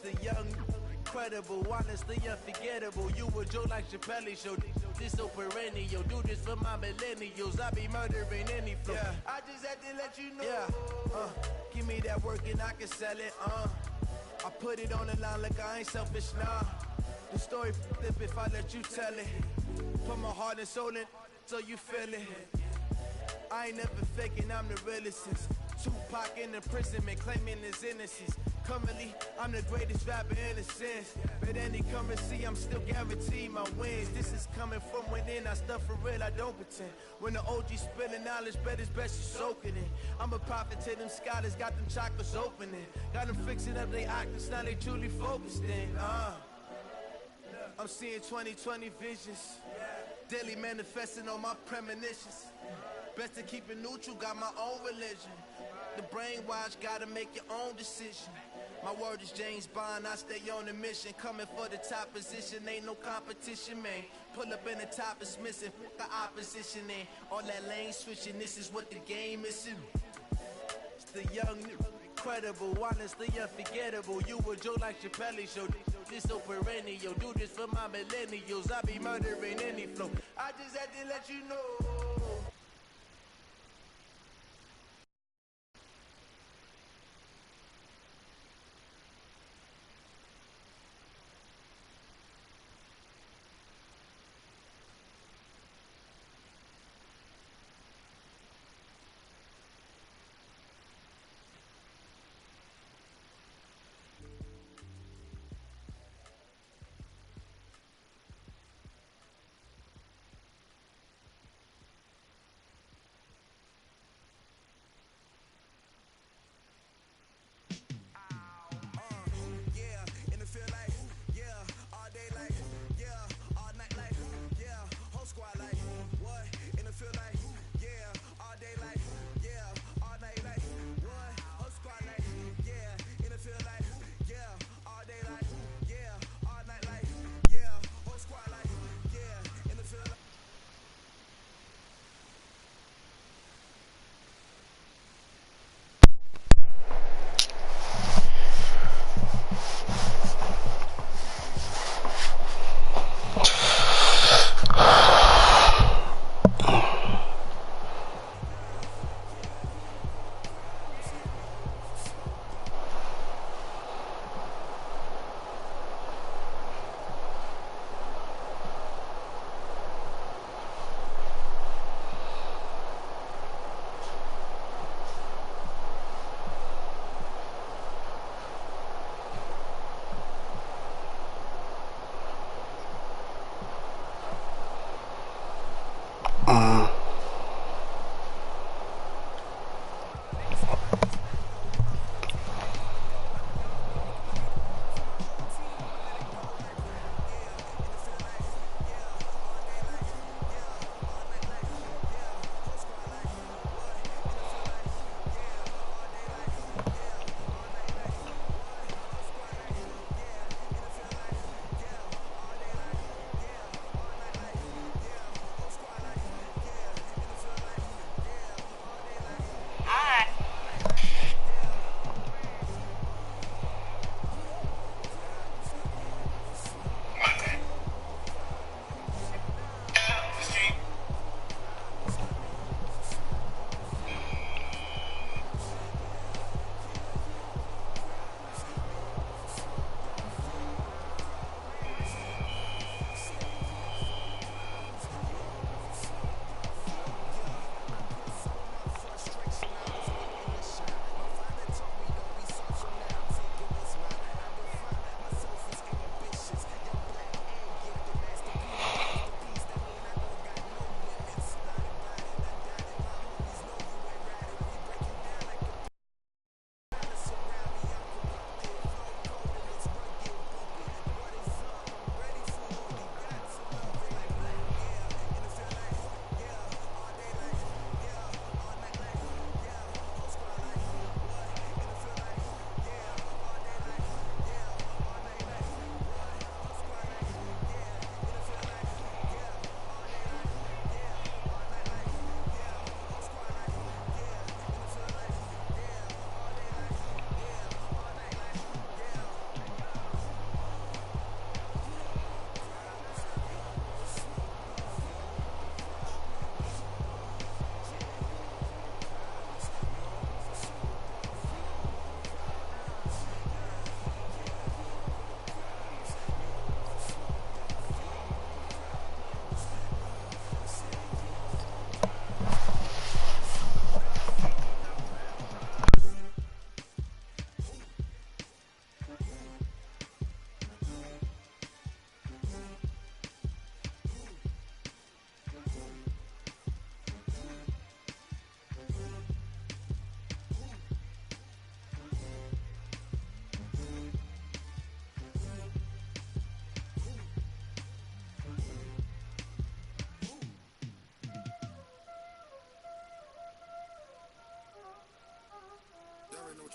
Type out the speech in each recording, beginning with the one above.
the young, incredible, honestly unforgettable. You a joke like Chappelle Show. This so perennial. Do this for my millennials. I be murdering any flow. Yeah. I just had to let you know. Yeah. Give me that work and I can sell it. I put it on the line like I ain't selfish, nah. The story flip if I let you tell it. Put my heart and soul in so you feel it. I ain't never faking, I'm the realest since Tupac in imprisonment, claiming his innocence. Currently, I'm the greatest rapper in a sense. But any currency, I'm still guaranteed my wins. This is coming from within, I stuff for real, I don't pretend. When the OG spilling knowledge, bet it's best you soaking it. I'm a prophet to them scholars, got them chakras opening. Got them fixing up they octaves, now they truly focused in. I'm seeing 2020 visions. Daily manifesting on my premonitions. Best to keep it neutral, got my own religion. The brainwash, gotta make your own decision. My word is James Bond, I stay on a mission. Coming for the top position, ain't no competition, man. Pull up in the top is missing, the opposition in. All that lane switching, this is what the game is. It's the young, incredible, honestly unforgettable. You a joke like Chappelle Show. This so perennial. Do this for my millennials. I be murdering any flow. I just had to let you know.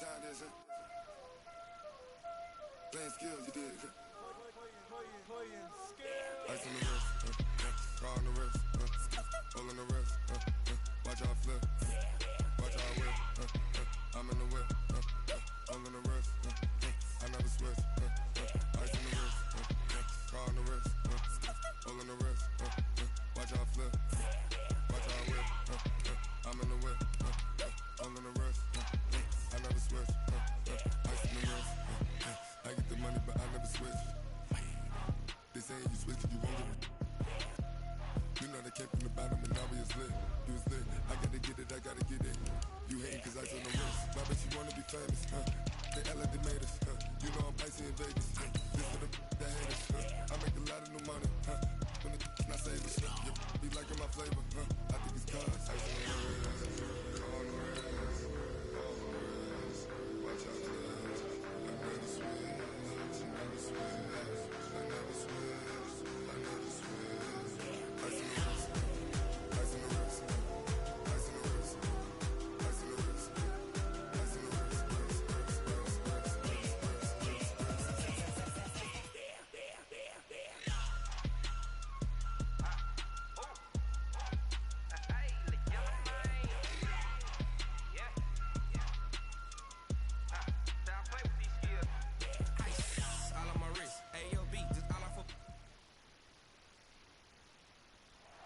time this, playing skills, you did. Ice on the wrist, car on the wrist, hole in the wrist, watch out flip, watch out whip, I'm in the whip, hole in the wrist, I never switch, ice on the wrist, car on the wrist, hole in the wrist, watch out flip, watch out whip, I'm in the whip, hole in the wrist, I never switch, ice on the wrist, I get the money but I never switch. They saying you switch if you won't get it. You know they came from the bottom and now we is lit. You was lit. I gotta get it, I gotta get it. You hating cause I on the wrist. My bitch, you wanna be famous, They act like they made us, You know I'm icy in Vegas, This for the that hate us, I make a lot of new money, When the not save us, You be liking my flavor, I think it's cause ice on the wrist, car on the wrist, watch out for this. I never switch, I never switch.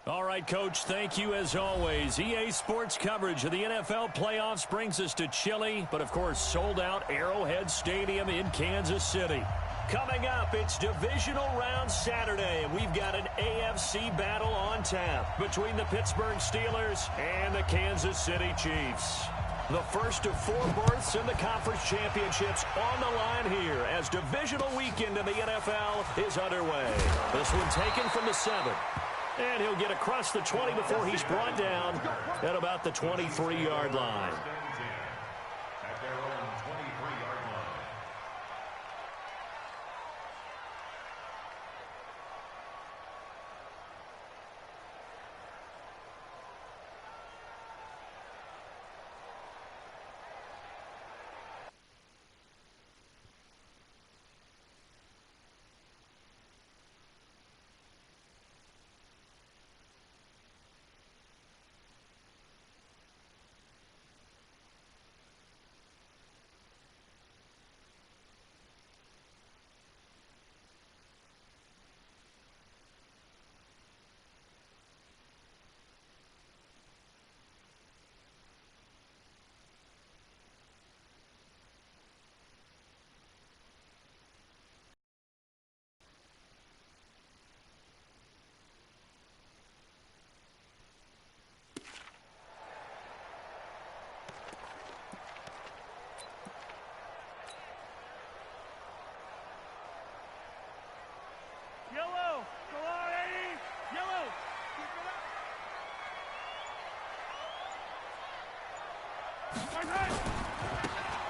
All right, Coach, thank you as always. EA Sports coverage of the NFL playoffs brings us to chilly, but of course sold out Arrowhead Stadium in Kansas City. Coming up, it's Divisional Round Saturday, and we've got an AFC battle on tap between the Pittsburgh Steelers and the Kansas City Chiefs. The first of 4 berths in the conference championships on the line here as divisional weekend in the NFL is underway. This one taken from the 7. And he'll get across the 20 before he's brought down at about the 23-yard line. At their own 23-yard line.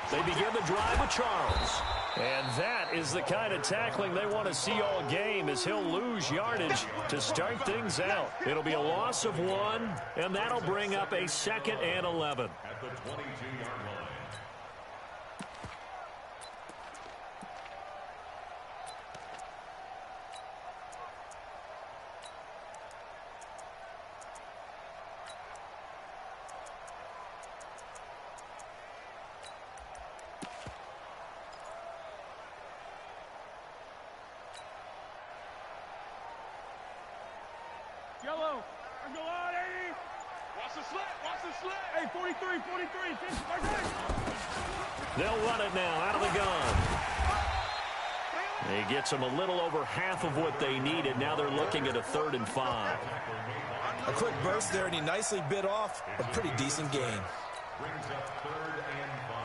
They begin the drive with Charles. And that is the kind of tackling they want to see all game as he'll lose yardage to start things out. It'll be a loss of 1, and that'll bring up a 2nd and 11. At the 22-yard line. Yellow. Go on, 80. Watch the slit. Watch the slit. Hey, 43, 43. They'll run it now out of the gun. He gets them a little over half of what they needed. Now they're looking at a 3rd and 5. A quick burst there, and he nicely bit off a pretty decent gain. Brings up 3rd and 5.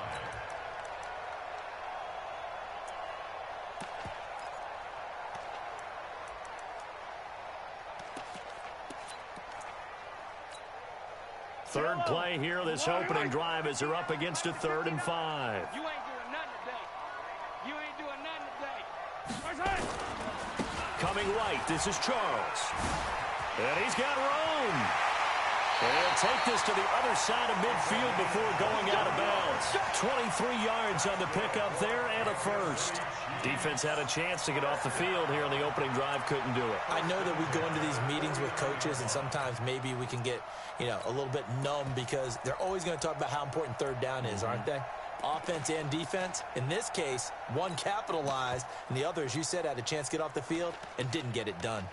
Third play here, this opening drive as they're up against a 3rd and 5. You ain't doing nothing today. You ain't doing nothing today. Coming right, this is Charles. And he's got room. They'll take this to the other side of midfield before going out of bounds. 23 yards on the pickup there and a first. Defense had a chance to get off the field here on the opening drive, couldn't do it. I know that we go into these meetings with coaches, and sometimes maybe we can get, a little bit numb because they're always going to talk about how important third down is, aren't they? Offense and defense. In this case, one capitalized, and the other, as you said, had a chance to get off the field and didn't get it done.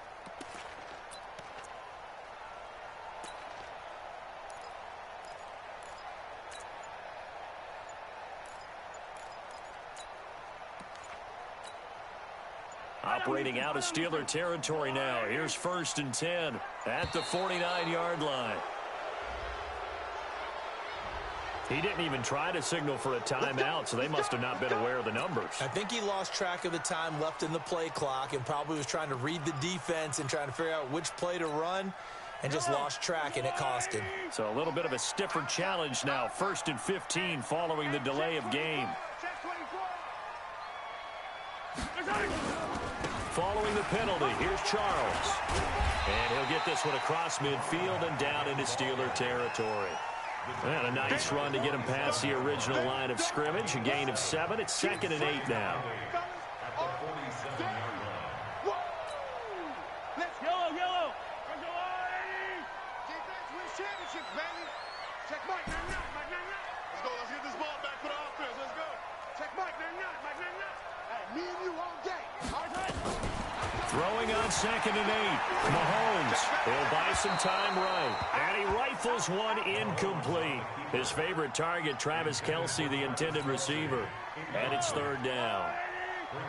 Operating out of Steeler territory now. Here's 1st and 10 at the 49-yard line. He didn't even try to signal for a timeout, so they must have not been aware of the numbers. I think he lost track of the time left in the play clock and probably was trying to read the defense and trying to figure out which play to run and just lost track, and it cost him. So a little bit of a stiffer challenge now. 1st and 15 following the delay of game. Following the penalty, here's Charles. And he'll get this one across midfield and down into Steeler territory. And a nice run to get him past the original line of scrimmage. A gain of 7. It's 2nd and 8 now. Yellow. Defense wins championships, baby. Check Mike. Let's go. Let's get this ball back for the offense. Let's go. Check Mike. Mike. Hey, me and you all day. All right. Throwing on 2nd and 8. Mahomes. He'll buy some time right. And he rifles one incomplete. His favorite target, Travis Kelce, the intended receiver. And it's 3rd down.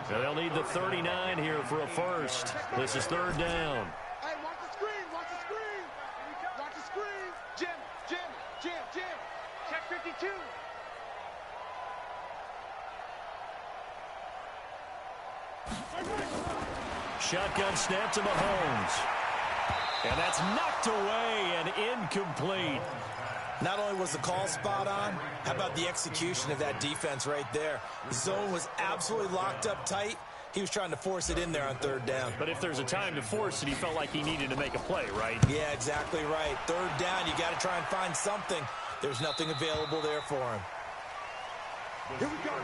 So they'll need the 39 here for a first. This is 3rd down. Hey, watch the screen. Watch the screen. Jim. Check 52. Shotgun snap to Mahomes. And that's knocked away and incomplete. Not only was the call spot on, how about the execution of that defense right there? The zone was absolutely locked up tight. He was trying to force it in there on 3rd down. But if there's a time to force it, he felt like he needed to make a play, right? Yeah, exactly right. 3rd down, you got to try and find something. There's nothing available there for him. Here we go.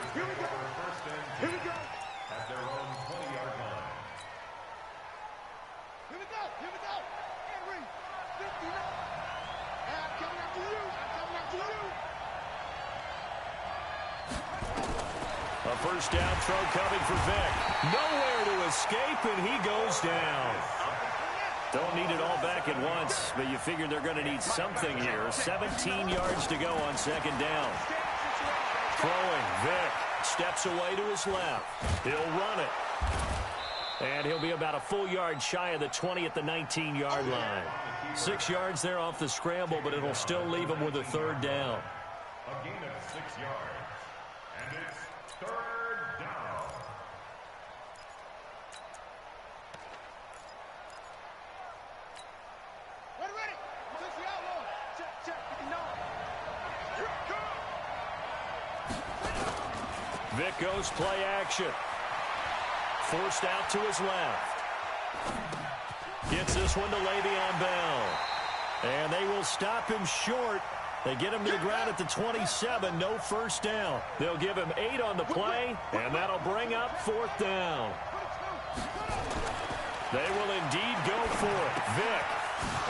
At their own 20-yard line. Here we go. Henry, 59. And I'm coming after you. A first down throw coming for Vic. Nowhere to escape, and he goes down. Don't need it all back at once, but you figure they're going to need something here. 17 yards to go on 2nd down. Throwing, Vic steps away to his left. He'll run it. And he'll be about a full yard shy of the 20 at the 19-yard line. 6 yards there off the scramble, but it'll still leave him with a 3rd down. A gain of 6 yards. And it's 3rd down. Ready. Six the outlaw. Check. 59. Here it comes. Vic goes play action. Forced out to his left. Gets this one to Le'Veon Bell. And they will stop him short. They get him to the ground at the 27. No first down. They'll give him 8 on the play, and that'll bring up 4th down. They will indeed go for it. Vic.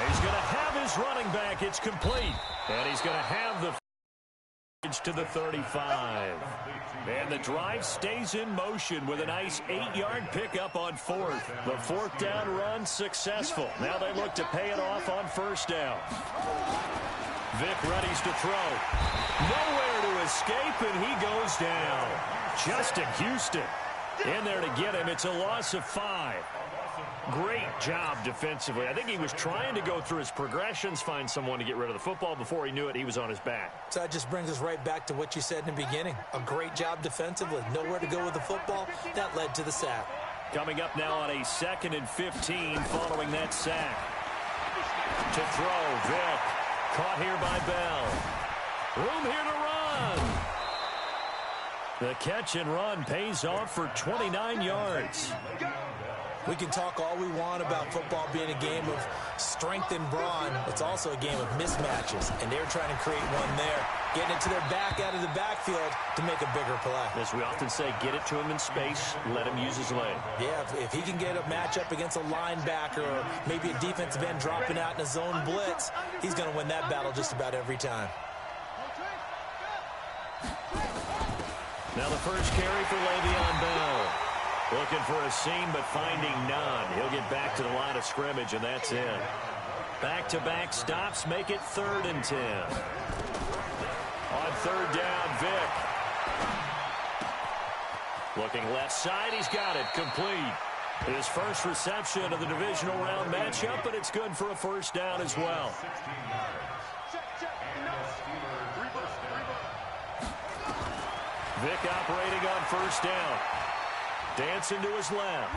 He's going to have his running back. It's complete. And he's going to have the to the 35. And the drive stays in motion with a nice 8-yard pickup on 4th. The 4th down run successful. Now they look to pay it off on 1st down. Vic readies to throw. Nowhere to escape, and he goes down. Justin Houston in there to get him. It's a loss of 5. Great job defensively. I think he was trying to go through his progressions, find someone to get rid of the football. Before he knew it, he was on his back. So that just brings us right back to what you said in the beginning. A great job defensively. Nowhere to go with the football. That led to the sack. Coming up now on a 2nd and 15 following that sack. To throw, Vic. Caught here by Bell. Room here to run. The catch and run pays off for 29 yards. We can talk all we want about football being a game of strength and brawn. It's also a game of mismatches, and they're trying to create one there, getting it to their back out of the backfield to make a bigger play. As we often say, get it to him in space, let him use his leg. Yeah, if he can get a matchup against a linebacker or maybe a defensive end dropping out in a zone blitz, he's going to win that battle just about every time. Now the first carry for Le'Veon Bell. Looking for a seam, but finding none. He'll get back to the line of scrimmage, and that's it. Back-to-back stops make it 3rd and 10. On 3rd down, Vick. Looking left side, he's got it. Complete. His first reception of the divisional round matchup, but it's good for a first down as well. Vick operating on 1st down. Dancing to his left.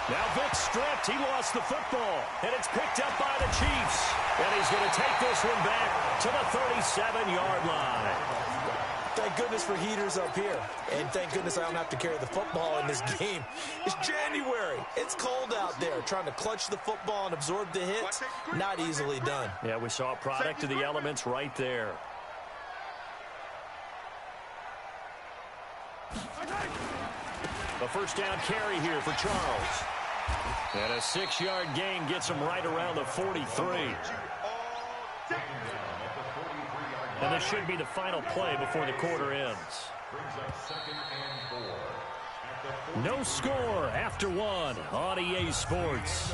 Now Vick stripped. He lost the football. And it's picked up by the Chiefs. And he's going to take this one back to the 37-yard line. Thank goodness for heaters up here. And thank goodness I don't have to carry the football in this game. It's January. It's cold out there. Trying to clutch the football and absorb the hits, not easily done. Yeah, we saw a product of the elements right there. A first down carry here for Charles. And a 6-yard gain gets him right around the 43. And this should be the final play before the quarter ends. No score after 1 on EA Sports.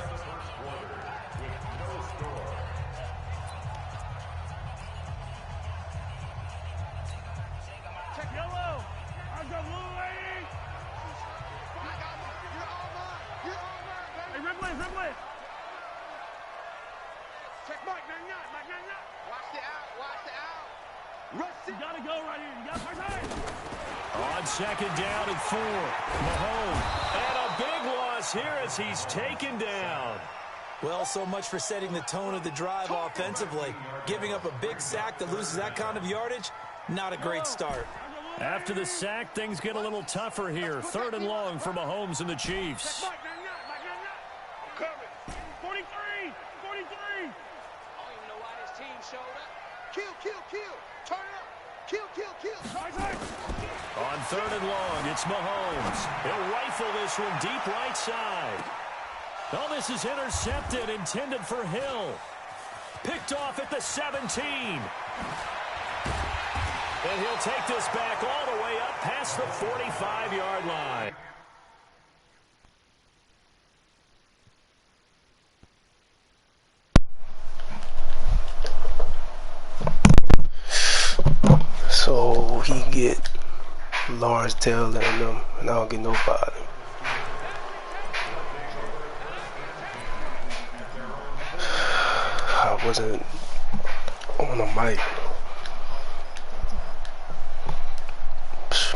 You gotta go right here. You gotta On 2nd down and 4. Mahomes. And a big loss here as he's taken down. Well, so much for setting the tone of the drive offensively. Giving up a big sack that loses that kind of yardage, not a great start. After the sack, things get a little tougher here. 3rd and long for Mahomes and the Chiefs. 43. I don't even know why this team showed up. Kill. Turn it up. Kill. On 3rd and long, it's Mahomes. He'll rifle this one deep right side. Oh, this is intercepted, intended for Hill. Picked off at the 17. And he'll take this back all the way up past the 45-yard line. So he get Lawrence Taylor and them, and I don't get nobody. I wasn't on the mic,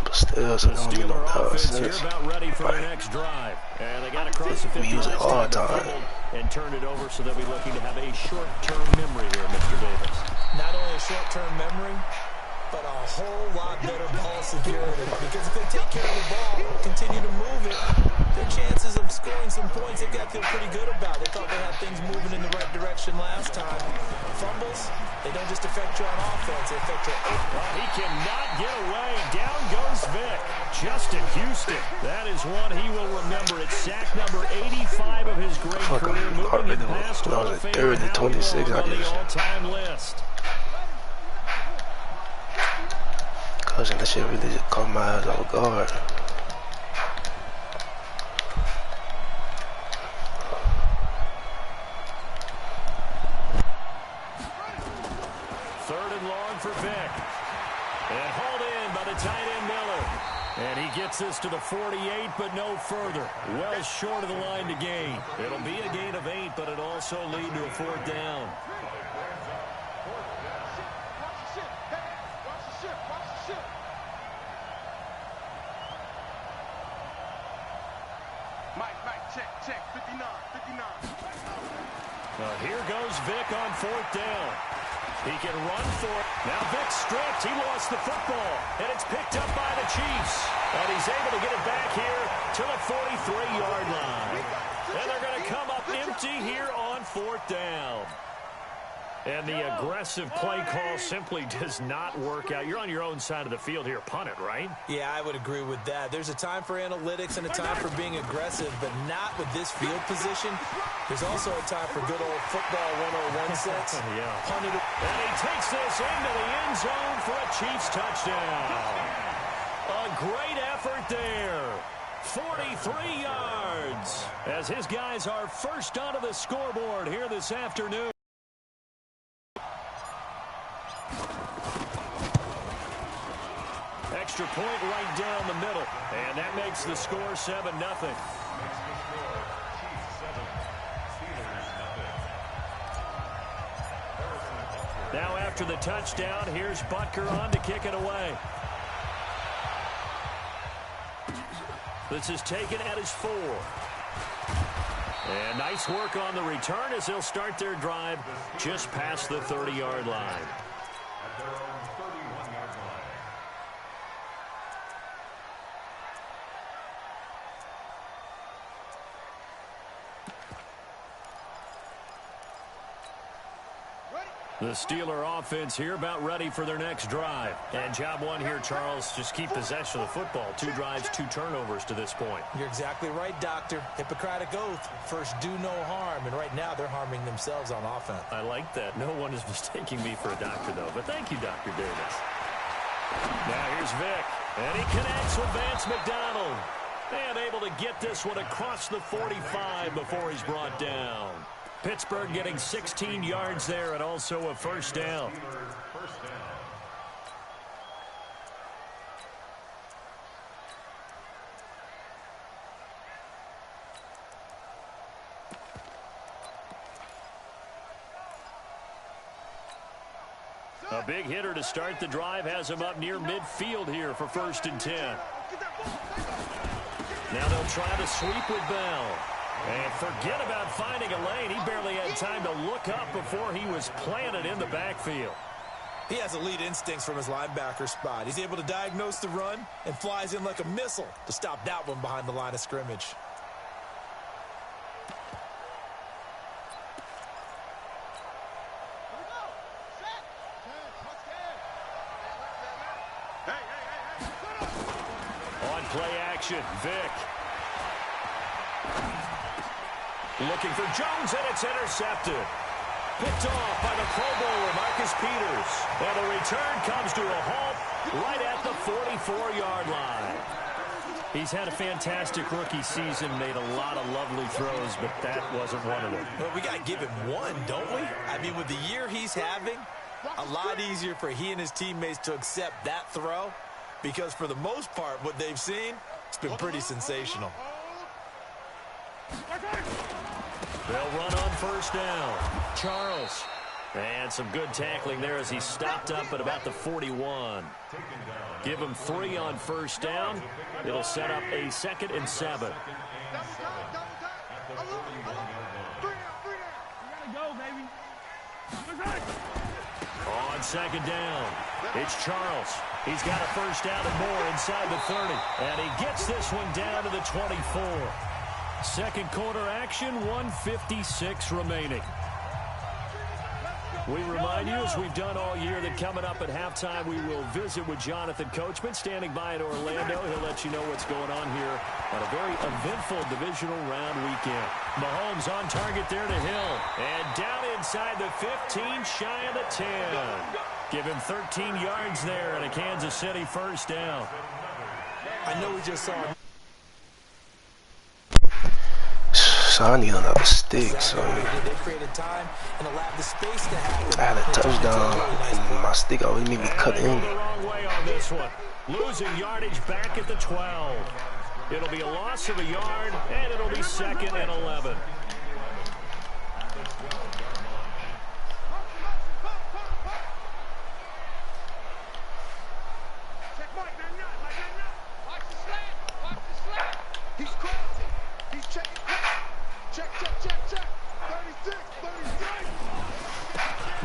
but still, so don't get no offense about ready for their next drive, and they got across the 50 we use it all the time and turned it over, so they'll be looking to have a short-term memory here, Mr. Davis. Not only a short-term memory, but a whole lot better ball security. Because if they take care of the ball, continue to move it, their chances of scoring some points, they've got to feel pretty good about. They thought they had things moving in the right direction last time. Fumbles, they don't just affect you on offense, they affect your offense. Well, he cannot get away. Down goes Vick. Justin Houston. That is one he will remember. It's sack number 85 of his great career. Moving it past Hall of Famer Howie Roseman on the all-time list. Cousin, that shit really just caught my eyes off guard. Third and long for Vick. And hauled in by the tight end Miller. And he gets this to the 48, but no further. Well short of the line to gain. It'll be a gain of 8, but it'll also lead to a 4th down. Check, 59. Here goes Vick on 4th down. He can run for it. Now Vick stripped. He lost the football. And it's picked up by the Chiefs. And he's able to get it back here to the 43-yard line. And empty here on 4th down. And the aggressive play call simply does not work out. You're on your own side of the field here. Punt it, right? Yeah, I would agree with that. There's a time for analytics and a time for being aggressive, but not with this field position. There's also a time for good old football 101 sense. Yeah. Punt it. And he takes this into the end zone for a Chiefs touchdown. A great effort there. 43 yards as his guys are first onto the scoreboard here this afternoon. Extra point right down the middle, and that makes the score 7-0. Now after the touchdown, here's Butker on to kick it away. This is taken at his 4. And nice work on the return as they'll start their drive just past the 30-yard line. The Steeler offense here about ready for their next drive. And job one here, Charles, just keep possession of the football. 2 drives, 2 turnovers to this point. You're exactly right, Doctor. Hippocratic oath. First, do no harm. And right now, they're harming themselves on offense. I like that. No one is mistaking me for a doctor, though. But thank you, Dr. Davis. Now here's Vick. And he connects with Vance McDonald. And able to get this one across the 45 before he's brought down. Pittsburgh getting 16 yards there and also a first down. A big hitter to start the drive has him up near midfield here for 1st and 10. Now they'll try to sweep with Bell. And forget about finding a lane. He barely had time to look up before he was planted in the backfield. He has elite instincts from his linebacker spot. He's able to diagnose the run and flies in like a missile to stop that one behind the line of scrimmage. On play action, Vick. Looking for Jones, and it's intercepted. Picked off by the Pro Bowler, Marcus Peters. And the return comes to a halt right at the 44-yard line. He's had a fantastic rookie season, made a lot of lovely throws, but that wasn't one of them. Well, we got to give him one, don't we? I mean, with the year he's having, a lot easier for he and his teammates to accept that throw because for the most part, what they've seen, it's been pretty sensational. They'll run on first down. Charles. And some good tackling there as he stopped up at about the 41. Give him 3 on first down. It'll set up a 2nd and 7. On 2nd down, it's Charles. He's got a first down and more inside the 30. And he gets this one down to the 24. Second quarter action, 1:56 remaining. We remind you, as we've done all year, that coming up at halftime, we will visit with Jonathan Coachman, standing by in Orlando. He'll let you know what's going on here on a very eventful divisional round weekend. Mahomes on target there to Hill. And down inside the 15, shy of the 10. Give him 13 yards there and a Kansas City first down. I know we just saw him. So I need another stick, so they created time and allowed the space to happen. I had a touchdown and my stick always made me cut in. The wrong way on this one. Losing yardage back at the 12. It'll be a loss of a yard, and it'll be 2nd and 11.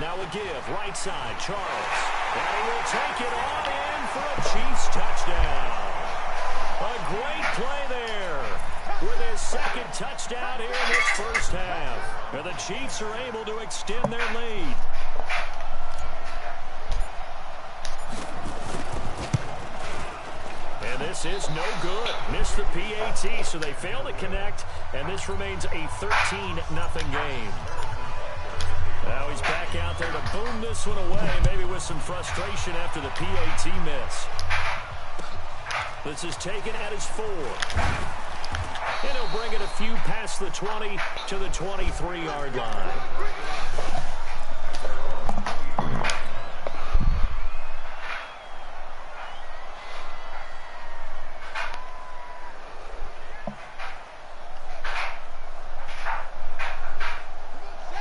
Now a give, right side, Charles. And he will take it on in for a Chiefs touchdown. A great play there. with his second touchdown here in this first half. And the Chiefs are able to extend their lead. And this is no good. Missed the PAT, so they fail to connect, and this remains a 13-0 game. Now he's back out there to boom this one away, maybe with some frustration after the PAT miss. This is taken at his 4. And he'll bring it a few past the 20 to the 23-yard line.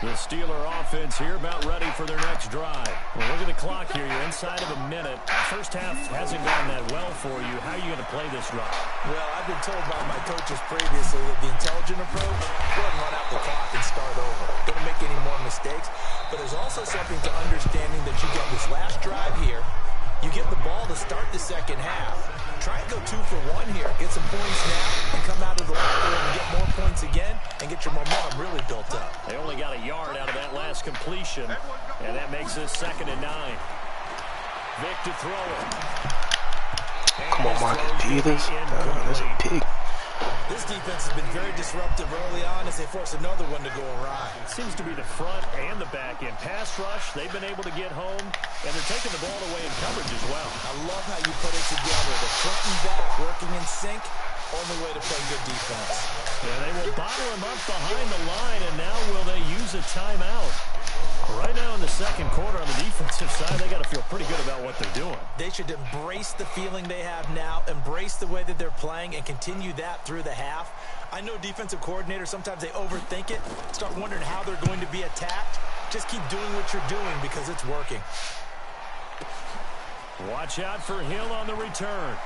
The Steeler offense here about ready for their next drive. Well, look at the clock here. You're inside of a minute. First half hasn't gone that well for you. How are you going to play this drive? Well, I've been told by my coaches previously that the intelligent approach, go ahead and run out the clock and start over. Don't make any more mistakes. But there's also something to understanding that you get this last drive here. You get the ball to start the second half. Try and go 2 for 1 here. Get some points now and come out of the locker room and get more points again and get your momentum really built up. They only got a yard out of that last completion, and that makes this 2nd and 9. Vick to throw it. Come on, Marcus Peters. That's a pick. This defense has been very disruptive early on as they force another one to go awry. It seems to be the front and the back end. Pass rush, they've been able to get home, and they're taking the ball away in coverage as well. I love how you put it together. The front and back working in sync, only way to play good defense. Yeah, they will bottle him up behind the line, and now will they use a timeout? Right now in the second quarter on the defensive side, they got to feel pretty good about what they're doing. They should embrace the feeling they have now, embrace the way that they're playing, and continue that through the half. I know defensive coordinators, sometimes they overthink it, start wondering how they're going to be attacked. Just keep doing what you're doing because it's working. Watch out for Hill on the return.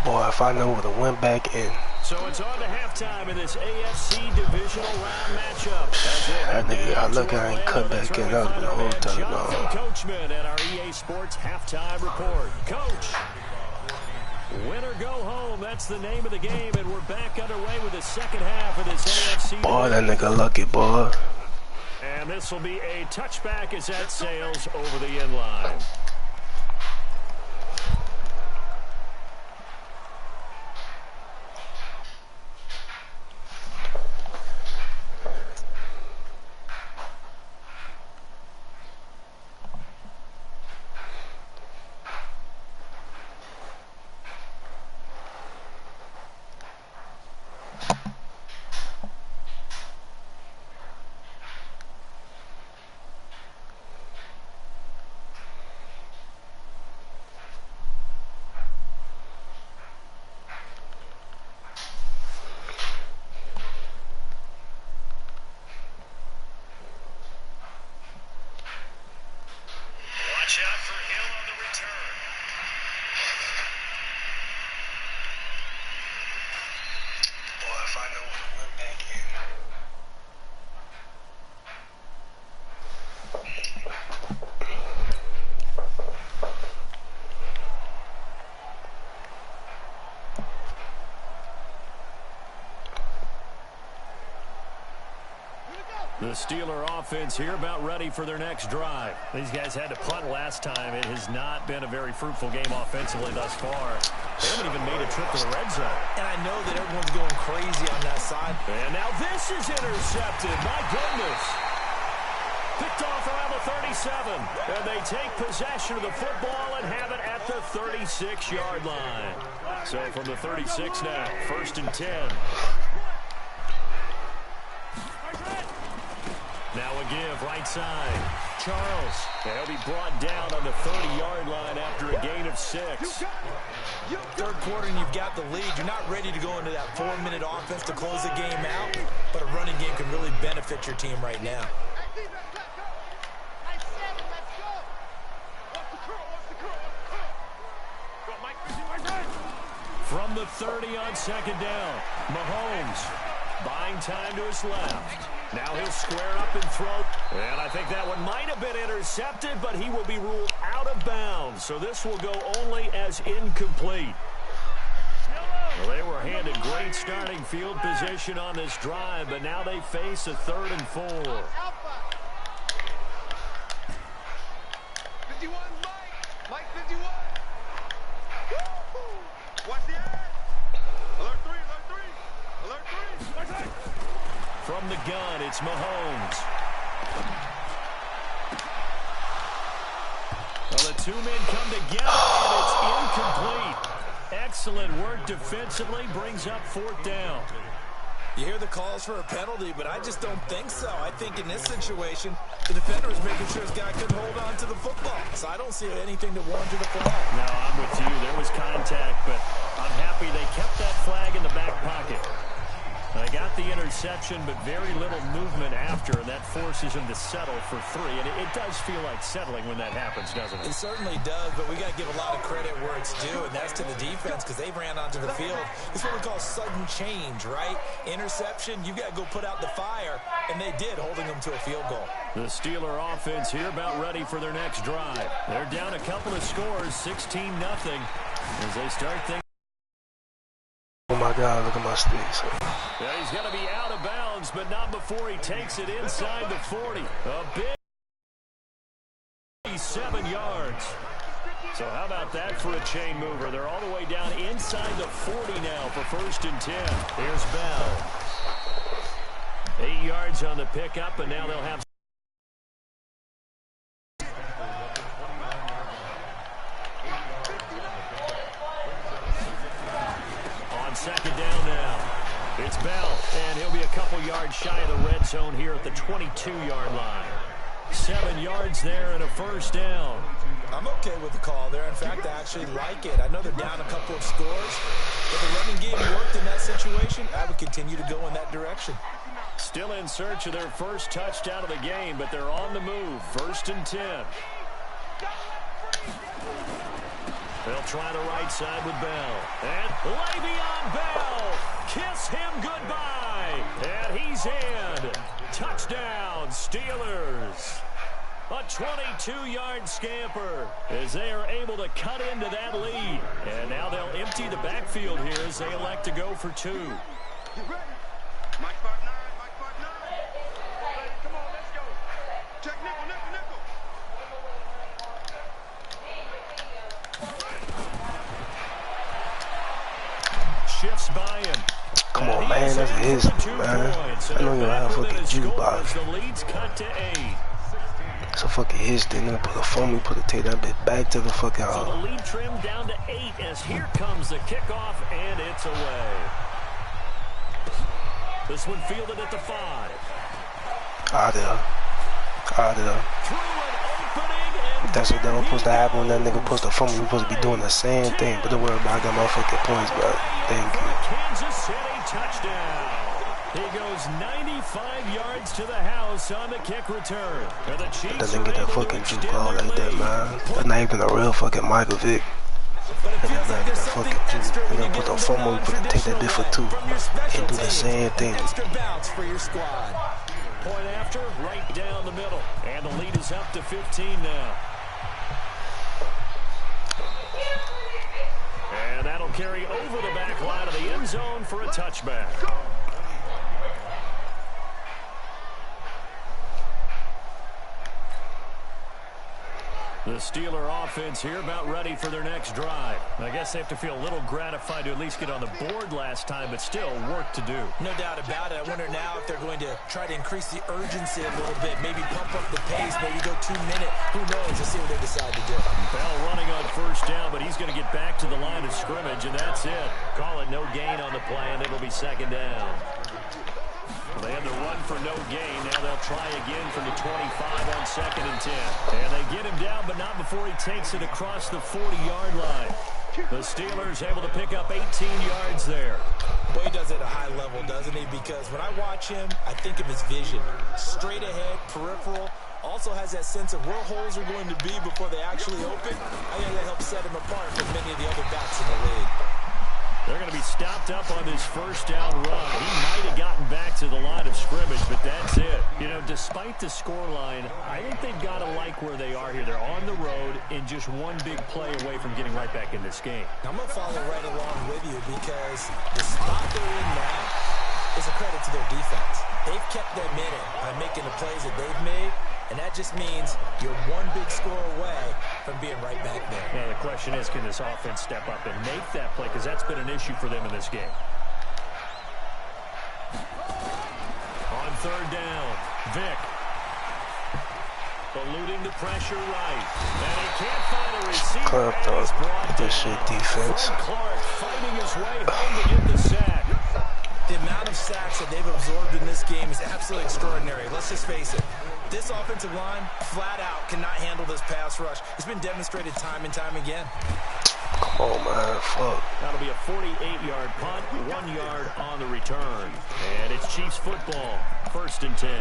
Boy, if I know would have went back in. So it's on to halftime in this AFC divisional round matchup. I look, I ain't cut back in up the whole time. Jonathan Coachman at our EA Sports halftime report. Coach, win or go home. That's the name of the game, and we're back underway with the second half of this AFC. Boy, that nigga lucky, boy. And this will be a touchback as that sails over the end line. Watch out for Hill on the return. Boy, if I know would have went back in. The Steeler offense here about ready for their next drive. These guys had to punt last time. It has not been a very fruitful game offensively thus far. They haven't even made a trip to the red zone. And I know that everyone's going crazy on that side. And now this is intercepted. My goodness. Picked off around the 37. And they take possession of the football and have it at the 36-yard line. So from the 36 now, 1st and 10. Now a give, right side. Charles. They'll be brought down on the 30-yard line after a gain of 6. Third quarter and you've got the lead. You're not ready to go into that 4-minute offense to close the game out, but a running game can really benefit your team right now. From the 30 on 2nd down, Mahomes buying time to his left. Now he'll square up and throw. And I think that one might have been intercepted, but he will be ruled out of bounds. So this will go only as incomplete. Well, they were handed great starting field position on this drive, but now they face a 3rd and 4. 51, Mike 51. Watch the edge. Alert 3, alert 3, alert 3. From the gun, it's Mahomes. Well, the 2 men come together, and it's incomplete. Excellent work defensively, brings up 4th down. You hear the calls for a penalty, but I just don't think so. I think in this situation, the defender is making sure his guy couldn't hold on to the football. So I don't see anything to warrant to the flag. No, I'm with you. There was contact, but I'm happy they kept that flag in the back pocket. They got the interception, but very little movement after, and that forces him to settle for 3. And it does feel like settling when that happens, doesn't it? It certainly does, but we got to give a lot of credit where it's due, and that's to the defense because they ran onto the field. It's what we call sudden change, right? Interception, you got to go put out the fire, and they did, holding them to a field goal. The Steeler offense here about ready for their next drive. They're down a couple of scores, 16-0, as they start things. Oh my God, look at my sticks. Yeah, he's going to be out of bounds, but not before he takes it inside the 40. A big 7 yards. So how about that for a chain mover? They're all the way down inside the 40 now for 1st and 10. Here's Bell. 8 yards on the pickup, and now they'll have on 2nd down now. It's Bell, and he'll be a couple yards shy of the red zone here at the 22-yard line. 7 yards there and a 1st down. I'm okay with the call there. In fact, I actually like it. I know they're down a couple of scores, but the running game worked in that situation. I would continue to go in that direction. Still in search of their first touchdown of the game, but they're on the move. 1st and 10. They'll try the right side with Bell. And Le'Veon Bell. Kiss him goodbye. And he's in. Touchdown, Steelers. A 22-yard scamper as they are able to cut into that lead. And now they'll empty the backfield here as they elect to go for 2. Mike 5-9, Mike 5-9. Come on, let's go. Check nickel, nickel, nickel. Shifts by him. Come on, man, that's his, man. I know you have fucking jukebox. The lead's cut to 8. It's a fucking his thing. Then put a phone, take that bit back to the fucking So the lead trimmed down to 8 as here comes the kickoff, and it's away. This one fielded at the 5. Out of there. That's what that was supposed to happen when that nigga supposed to phone. We supposed to be doing the same thing, but don't worry about it. I got my fucking points, bro. Thank you. Kansas City touchdown. He goes 95 yards to the house on the kick return. And the Chiefs That nigga get that fucking juke all like that, man. That's not even a real fucking Michael Vick. And that fucking juke. And then put the phone on, take that bit for 2. And do the same thing. Extra bounce for your squad. Point after, right down the middle. And the lead is up to 15 now. And that'll carry over the back line of the end zone for a touchback. The Steeler offense here about ready for their next drive. I guess they have to feel a little gratified to at least get on the board last time, but still work to do. No doubt about it. I wonder now if they're going to try to increase the urgency a little bit, maybe pump up the pace, maybe go 2 minute. Who knows? Let's see what they decide to do. Bell running on 1st down, but he's going to get back to the line of scrimmage, and that's it. Call it no gain on the play, and it'll be 2nd down. They had the run for no gain. Now they'll try again from the 25 on 2nd and 10. And they get him down, but not before he takes it across the 40-yard line. The Steelers able to pick up 18 yards there. Well, he does it at a high level, doesn't he? Because when I watch him, I think of his vision. Straight ahead, peripheral. Also has that sense of where holes are going to be before they actually open. I think that helps set him apart from many of the other backs in the league. They're going to be stopped up on his first down run. He might have gotten back to the line of scrimmage, but that's it. You know, despite the scoreline, I think they've got to like where they are here. They're on the road and just one big play away from getting right back in this game. I'm going to follow right along with you because the spot they're in now is a credit to their defense. They've kept them in it by making the plays that they've made, and that just means you're one big score away from being right back there. Now, the question is, can this offense step up and make that play? Because that's been an issue for them in this game. On third down, Vick. Eluding the pressure right. And he can't find a receiver. Clamped up. This shit defense. Clark fighting his way home to get the sack. The amount of sacks that they've absorbed in this game is absolutely extraordinary. Let's just face it. This offensive line, flat out, cannot handle this pass rush. It's been demonstrated time and time again. Come on, man. Fuck. That'll be a 48-yard punt, 1 yard on the return. And it's Chiefs football, 1st and 10.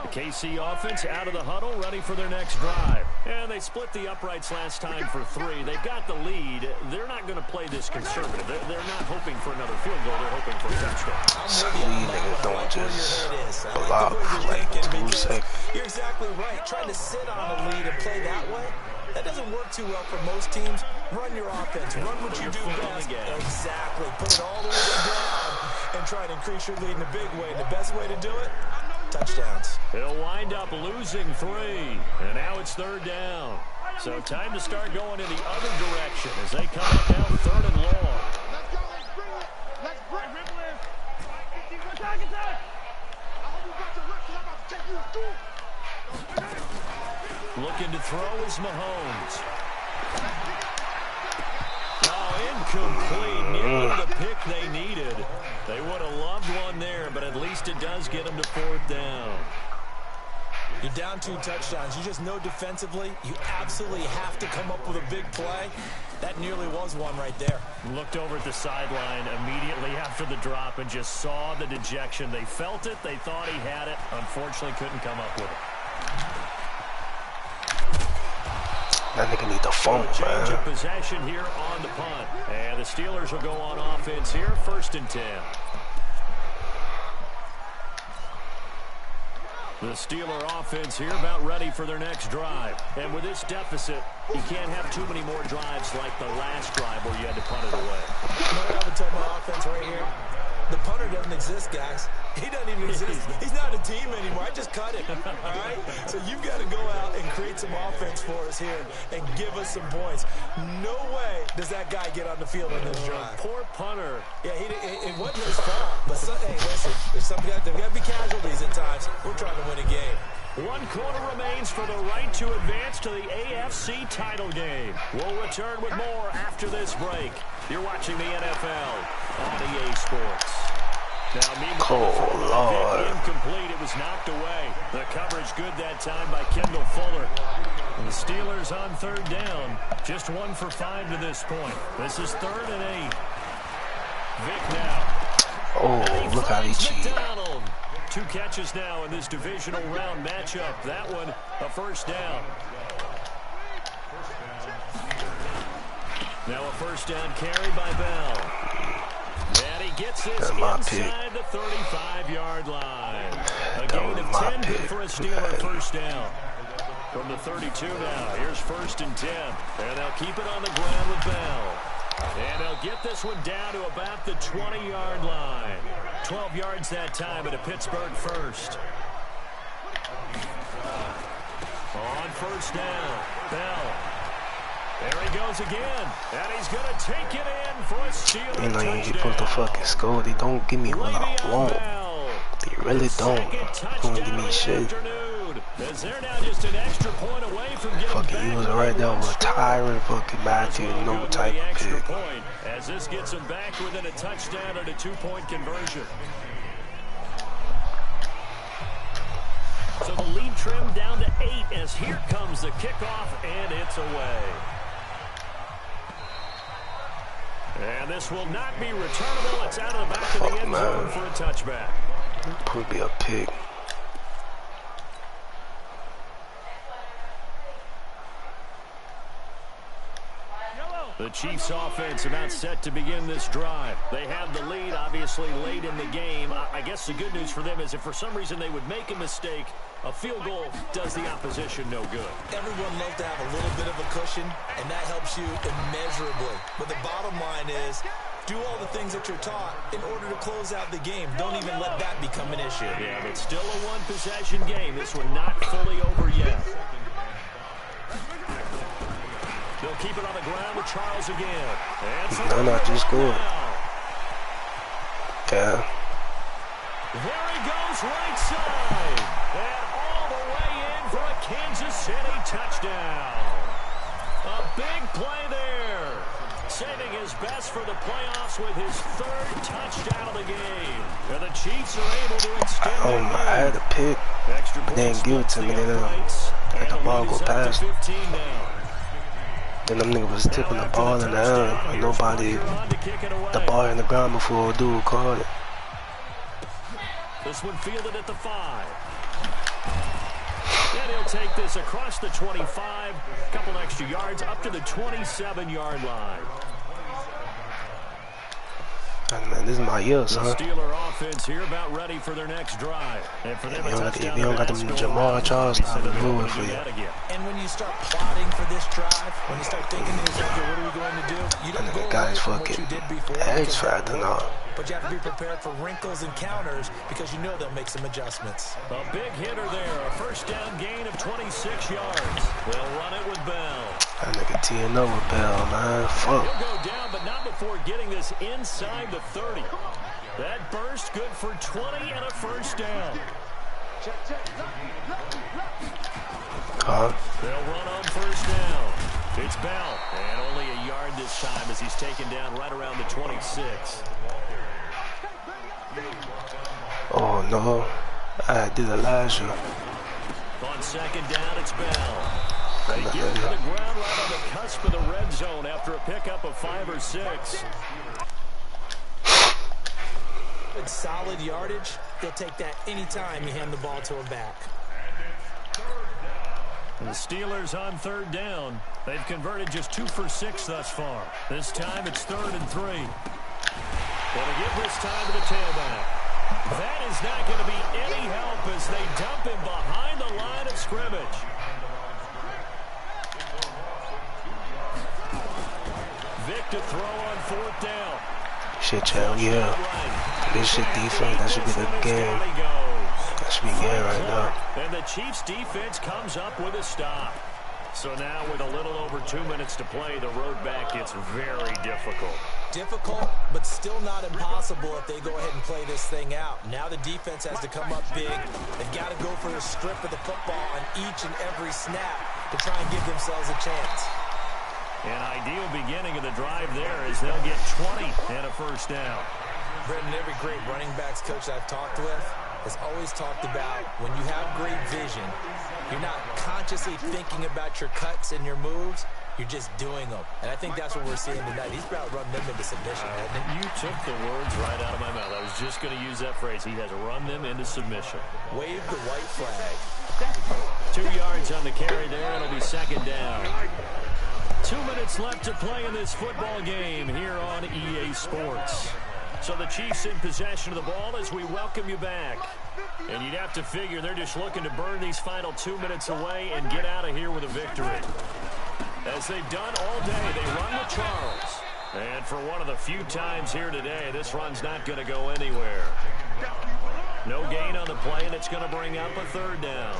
KC offense out of the huddle, ready for their next drive. And they split the uprights last time for 3. They've got the lead. They're not going to play this conservative. They're not hoping for another field goal. They're hoping for a touchdown. Some of these niggas don't just allow like 2 seconds. You're exactly right. Trying to sit on a lead and play that way, that doesn't work too well for most teams. Run your offense. Run what you do best. Exactly. Put it all the way down and try to increase your lead in a big way. And the best way to do it, touchdowns. They'll wind up losing 3, and now it's 3rd down. So time to start going in the other direction as they come up now 3rd and long. Let's go, let's bring it. Let's bring it. I hope you got your reps, 'cause I'm about to take you to school. Looking to throw is Mahomes. Oh, incomplete. Nearly the pick they needed. They would have loved one there, but at least it does get them to 4th down. You're down 2 touchdowns. You just know defensively you absolutely have to come up with a big play. That nearly was one right there. Looked over at the sideline immediately after the drop and just saw the dejection. They felt it. They thought he had it. Unfortunately, couldn't come up with it. That nigga need the phone, man. Change of possession here on the punt. And the Steelers will go on offense here, 1st and 10. The Steeler offense here about ready for their next drive. And with this deficit, you can't have too many more drives like the last drive where you had to punt it away. You know what I would tell my offense right here? The punter doesn't exist, guys. He doesn't even exist. He's not a team anymore. I just cut him, all right? So you've got to go out and create some offense for us here and give us some points. No way does that guy get on the field on this drive. Poor punter. Yeah, it wasn't his fault. But, hey, listen, there's got to be casualties at times. We're trying to win a game. 1 quarter remains for the right to advance to the AFC title game. We'll return with more after this break. You're watching the NFL on EA Sports. Now, meanwhile, Lord. Incomplete. It was knocked away. The coverage good that time by Kendall Fuller. And the Steelers on 3rd down. Just 1 for 5 to this point. This is 3rd and 8. Vick now. Oh, look how he cheated. 2 catches now in this divisional round matchup. That one, a 1st down. Now a 1st down carry by Bell. And he gets this inside the 35-yard line. A gain of 10 good for a Steeler 1st down. From the 32 now, here's 1st and 10. And they'll keep it on the ground with Bell. And they'll get this one down to about the 20-yard line. 12 yards that time at a Pittsburgh 1st. On 1st down, Bell. There he goes again. And he's going to take it in for a Steeler touchdown. You know, he put the fucking score. They don't give me what I want. They really don't. They don't give me shit. As they're now just an extra point away from getting fucking using right there with Tyron fucking Matthew, no type of pick. Point, as this gets them back within a touchdown and a 2-point conversion. So the lead trimmed down to 8 as here comes the kickoff and it's away. And this will not be returnable. It's out of the back of the end zone for a touchback. Could be a pick. The Chiefs offense about set to begin this drive. They have the lead, obviously, late in the game. I guess the good news for them is if for some reason they would make a mistake, a field goal does the opposition no good. Everyone loves to have a little bit of a cushion, and that helps you immeasurably. But the bottom line is, do all the things that you're taught in order to close out the game. Don't even let that become an issue. Yeah, but still a one-possession game. This one not fully over yet. They'll keep it on the ground with Charles again. No, no, just scored. Yeah. There he goes, right side. And all the way in for a Kansas City touchdown. A big play there. Saving his best for the playoffs with his third touchdown of the game. And the Chiefs are able to extend their lead. I had a pick. They didn't give it to me. They let the ball go past. Then them niggas was tipping the ball in the air. And nobody, the ball in the ground before a dude caught it. This one fielded at the 5. And he'll take this across the 25. A couple extra yards up to the 27-yard line. Man, this is my year, son. The Steeler offense here about ready for their next drive. And for them, if you don't got them Jamal Charles, I'm moving for you. And when you start plotting for this drive, when you start thinking to yourself, okay, what are we going to do? You don't go away from what you did before. X Factor now. But you have to be prepared for wrinkles and counters because you know they'll make some adjustments. A big hitter there. A first down gain of 26 yards. They'll run it with Bell. That nigga teeing up with Bell, man. Fuck. He'll go down, but not before getting this inside the 30. That burst good for 20 and a first down. They'll run on first down. It's Bell. And only a yard this time as he's taken down right around the 26. Oh, no. I did it last year. On second down, it's Bell. They get to the ground right on the cusp of the red zone after a pickup of 5 or 6. Good solid yardage. They'll take that anytime you hand the ball to him back. The Steelers on third down. They've converted just 2 for 6 thus far. This time it's 3rd and 3. They'll give this time to the tailback. That is not going to be any help as they dump him behind the line of scrimmage. Vic to throw on 4th down. Shit, child, yeah. This shit defense, that should be the game. That should be game right now. And the Chiefs defense comes up with a stop. So now with a little over 2 minutes to play, the road back gets very difficult. Difficult, but still not impossible if they go ahead and play this thing out. Now the defense has to come up big. They've got to go for a strip of the football on each and every snap to try and give themselves a chance. An ideal beginning of the drive there is they'll get 20 and a first down. Brendan, every great running backs coach I've talked with has always talked about when you have great vision, you're not consciously thinking about your cuts and your moves, you're just doing them. And I think that's what we're seeing tonight. He's about running them into submission, hasn't he? You took the words right out of my mouth. I was just going to use that phrase. He has run them into submission. Wave the white flag. 2 yards on the carry there. It'll be second down. 2 minutes left to play in this football game here on EA Sports. So the Chiefs in possession of the ball as we welcome you back. And you'd have to figure they're just looking to burn these final 2 minutes away and get out of here with a victory. As they've done all day, they run with Charles. And for one of the few times here today, this run's not going to go anywhere. No gain on the play, and it's going to bring up a 3rd down.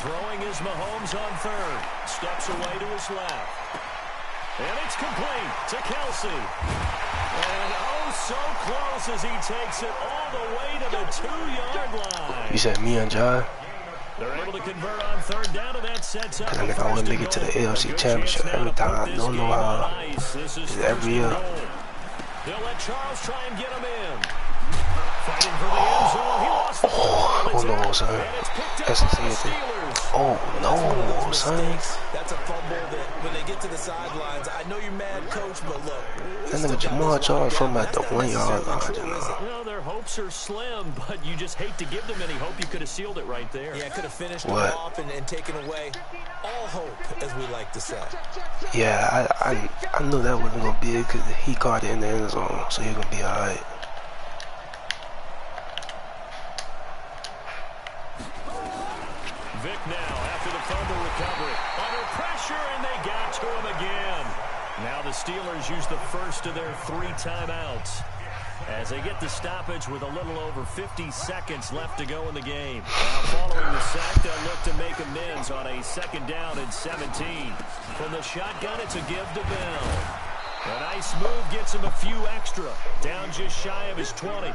Throwing is Mahomes on 3rd. Steps away to his left. And it's complete to Kelsey. And oh, so close as he takes it all the way to the 2-yard line. You said me and John? They're able to convert on 3rd down, and that sets up. I want to make it to the AFC Championship every time. I don't know how. It's every year. They'll let Charles try and get him in. Fighting for the end zone. He lost the ball. Oh no, son. That's the same thing. Oh, no, son. That's a fumble that when they get to the sidelines, I know you're mad, coach, but look. That nigga Jamal Charles from at the 1 yard line. Well, their hopes are slim, but you just hate to give them any hope. You could have sealed it right there. Yeah, could have finished it off and taken away all hope, as we like to say. Yeah, I knew that wasn't going to be it because he caught it in the end zone, so he's going to be all right. Vick now after the fumble recovery. Under pressure, and they got to him again. Now the Steelers use the first of their 3 timeouts as they get the stoppage with a little over 50 seconds left to go in the game. Now following the sack, they'll look to make amends on a 2nd down and 17. From the shotgun, it's a give to Bell. A nice move gets him a few extra. Down just shy of his 20.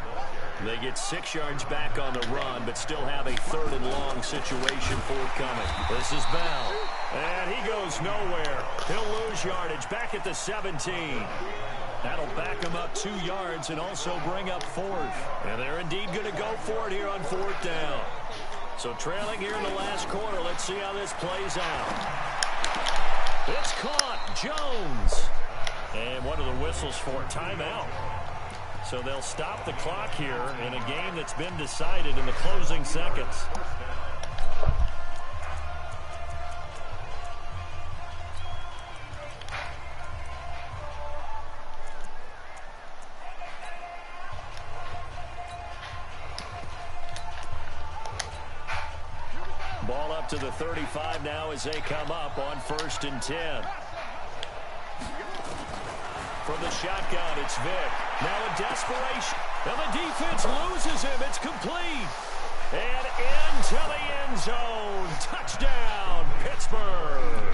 They get 6 yards back on the run, but still have a 3rd and long situation forthcoming. This is Bell. And he goes nowhere. He'll lose yardage back at the 17. That'll back him up 2 yards and also bring up 4th. And they're indeed going to go for it here on 4th down. So trailing here in the last quarter. Let's see how this plays out. It's caught. Jones. And what are the whistles for? Timeout. So they'll stop the clock here in a game that's been decided in the closing seconds. Ball up to the 35 now as they come up on 1st and 10. From the shotgun, it's Vick. Now in desperation. And the defense loses him. It's complete. And into the end zone. Touchdown, Pittsburgh.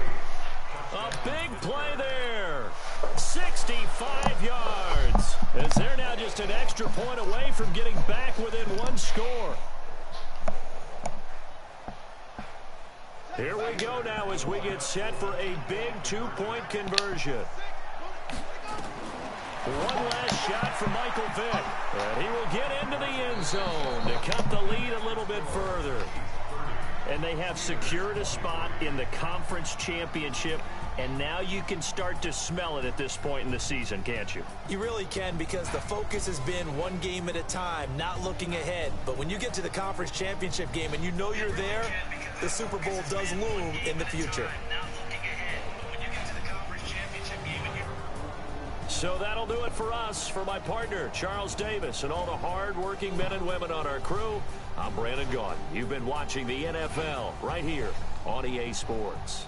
A big play there. 65 yards. As they're now just an extra point away from getting back within 1 score. Here we go now as we get set for a big 2-point conversion. One last shot from Michael Vick. And he will get into the end zone to cut the lead a little bit further. And they have secured a spot in the conference championship. And now you can start to smell it at this point in the season, can't you? You really can, because the focus has been one game at a time, not looking ahead. But when you get to the conference championship game and you know you're there, the Super Bowl does loom in the future. So that'll do it for us. For my partner, Charles Davis, and all the hard-working men and women on our crew, I'm Brandon Gaudin. You've been watching the NFL right here on EA Sports.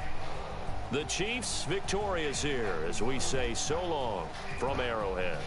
The Chiefs victorious here as we say so long from Arrowhead.